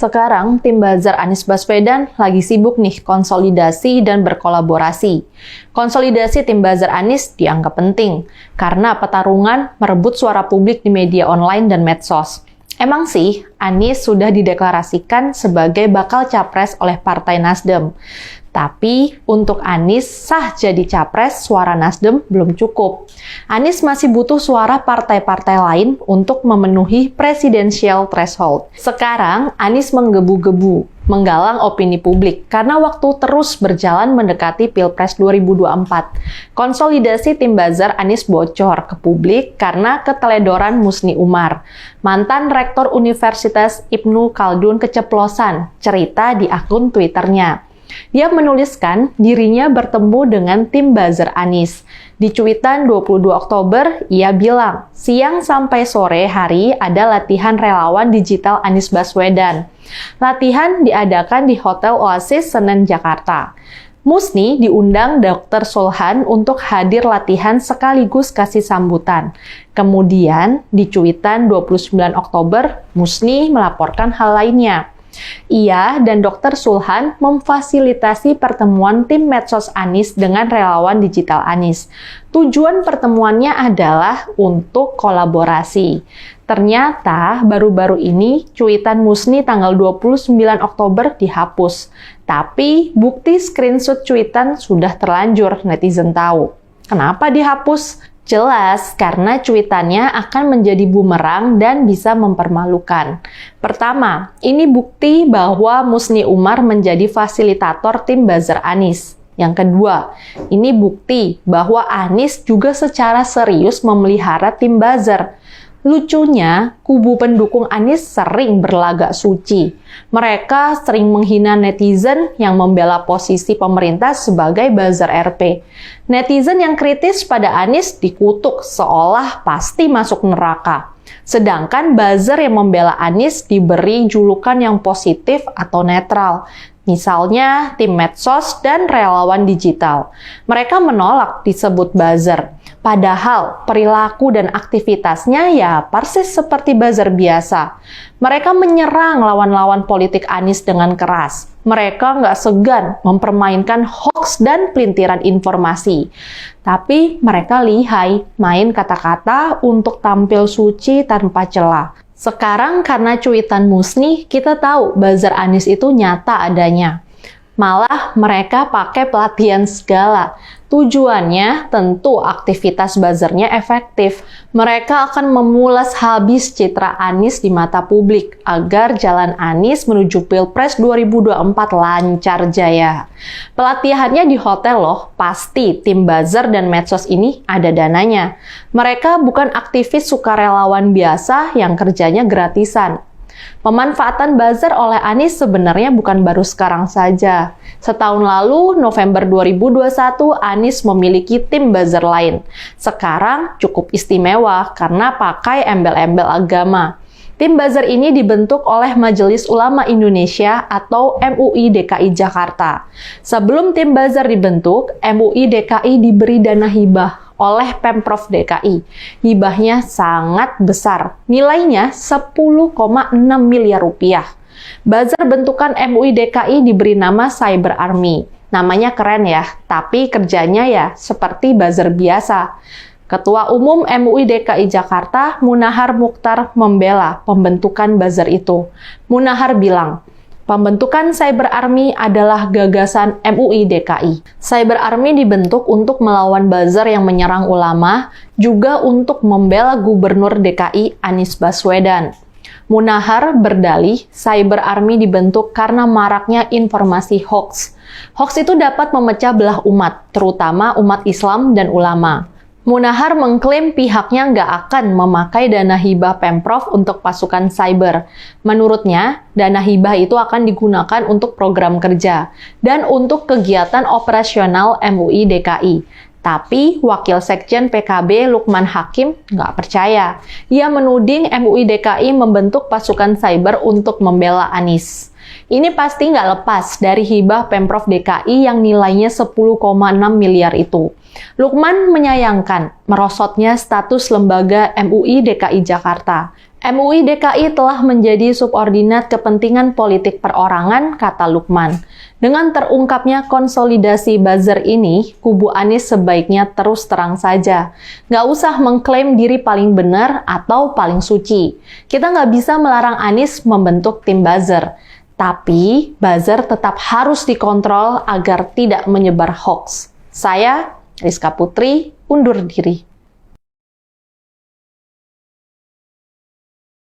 Sekarang, tim buzzer Anies Baswedan lagi sibuk nih konsolidasi dan berkolaborasi. Konsolidasi tim buzzer Anies dianggap penting, karena pertarungan merebut suara publik di media online dan medsos. Emang sih, Anies sudah dideklarasikan sebagai bakal capres oleh Partai Nasdem. Tapi untuk Anies sah jadi capres, suara Nasdem belum cukup. Anies masih butuh suara partai-partai lain untuk memenuhi presidensial threshold. Sekarang Anies menggebu-gebu, menggalang opini publik karena waktu terus berjalan mendekati Pilpres 2024. Konsolidasi tim buzzer Anies bocor ke publik karena keteledoran Musni Umar. Mantan Rektor Universitas Ibnu Khaldun keceplosan, cerita di akun Twitternya. Dia menuliskan dirinya bertemu dengan tim buzzer Anies. Di cuitan 22 Oktober, ia bilang, siang sampai sore hari ada latihan relawan digital Anies Baswedan. Latihan diadakan di Hotel Oasis Senen, Jakarta. Musni diundang Dr. Sulhan untuk hadir latihan sekaligus kasih sambutan. Kemudian, di cuitan 29 Oktober, Musni melaporkan hal lainnya. Ia dan Dr. Sulhan memfasilitasi pertemuan tim medsos Anies dengan relawan digital Anies. Tujuan pertemuannya adalah untuk kolaborasi. Ternyata baru-baru ini cuitan Musni tanggal 29 Oktober dihapus. Tapi bukti screenshot cuitan sudah terlanjur netizen tahu. Kenapa dihapus? Jelas, karena cuitannya akan menjadi bumerang dan bisa mempermalukan. Pertama, ini bukti bahwa Musni Umar menjadi fasilitator tim buzzer Anies. Yang kedua, ini bukti bahwa Anies juga secara serius memelihara tim buzzer. Lucunya, kubu pendukung Anies sering berlagak suci. Mereka sering menghina netizen yang membela posisi pemerintah sebagai buzzer RP. Netizen yang kritis pada Anies dikutuk seolah pasti masuk neraka. Sedangkan buzzer yang membela Anies diberi julukan yang positif atau netral. Misalnya tim medsos dan relawan digital. Mereka menolak disebut buzzer. Padahal perilaku dan aktivitasnya ya persis seperti buzzer biasa. Mereka menyerang lawan-lawan politik Anies dengan keras. Mereka nggak segan mempermainkan hoaks dan pelintiran informasi. Tapi mereka lihai main kata-kata untuk tampil suci tanpa celah. Sekarang karena cuitan Musni, kita tahu buzzer Anies itu nyata adanya. Malah mereka pakai pelatihan segala. Tujuannya tentu aktivitas buzzernya efektif. Mereka akan memulas habis citra Anies di mata publik agar jalan Anies menuju Pilpres 2024 lancar jaya. Pelatihannya di hotel loh, pasti tim buzzer dan medsos ini ada dananya. Mereka bukan aktivis sukarelawan biasa yang kerjanya gratisan. Pemanfaatan buzzer oleh Anies sebenarnya bukan baru sekarang saja. Setahun lalu, November 2021, Anies memiliki tim buzzer lain. Sekarang cukup istimewa karena pakai embel-embel agama. Tim buzzer ini dibentuk oleh Majelis Ulama Indonesia atau MUI DKI Jakarta. Sebelum tim buzzer dibentuk, MUI DKI diberi dana hibah oleh Pemprov DKI. Hibahnya sangat besar, nilainya 10,6 miliar rupiah. Buzzer bentukan MUI DKI diberi nama Cyber Army. Namanya keren ya, tapi kerjanya ya seperti buzzer biasa. Ketua Umum MUI DKI Jakarta, Munahar Mukhtar, membela pembentukan buzzer itu. Munahar bilang, pembentukan Cyber Army adalah gagasan MUI DKI. Cyber Army dibentuk untuk melawan buzzer yang menyerang ulama, juga untuk membela Gubernur DKI Anies Baswedan. Munahar berdalih, Cyber Army dibentuk karena maraknya informasi hoax. Hoax itu dapat memecah belah umat, terutama umat Islam dan ulama. Munahar mengklaim pihaknya nggak akan memakai dana hibah Pemprov untuk pasukan cyber. Menurutnya, dana hibah itu akan digunakan untuk program kerja dan untuk kegiatan operasional MUI DKI. Tapi Wakil Sekjen PKB Lukman Hakim nggak percaya. Ia menuding MUI DKI membentuk pasukan cyber untuk membela Anies. Ini pasti nggak lepas dari hibah Pemprov DKI yang nilainya 10,6 miliar itu. Lukman menyayangkan merosotnya status lembaga MUI DKI Jakarta. MUI DKI telah menjadi subordinat kepentingan politik perorangan, kata Lukman. Dengan terungkapnya konsolidasi buzzer ini, kubu Anies sebaiknya terus terang saja. Nggak usah mengklaim diri paling benar atau paling suci. Kita nggak bisa melarang Anies membentuk tim buzzer. Tapi, buzzer tetap harus dikontrol agar tidak menyebar hoax. Saya, Rizka Putri, undur diri.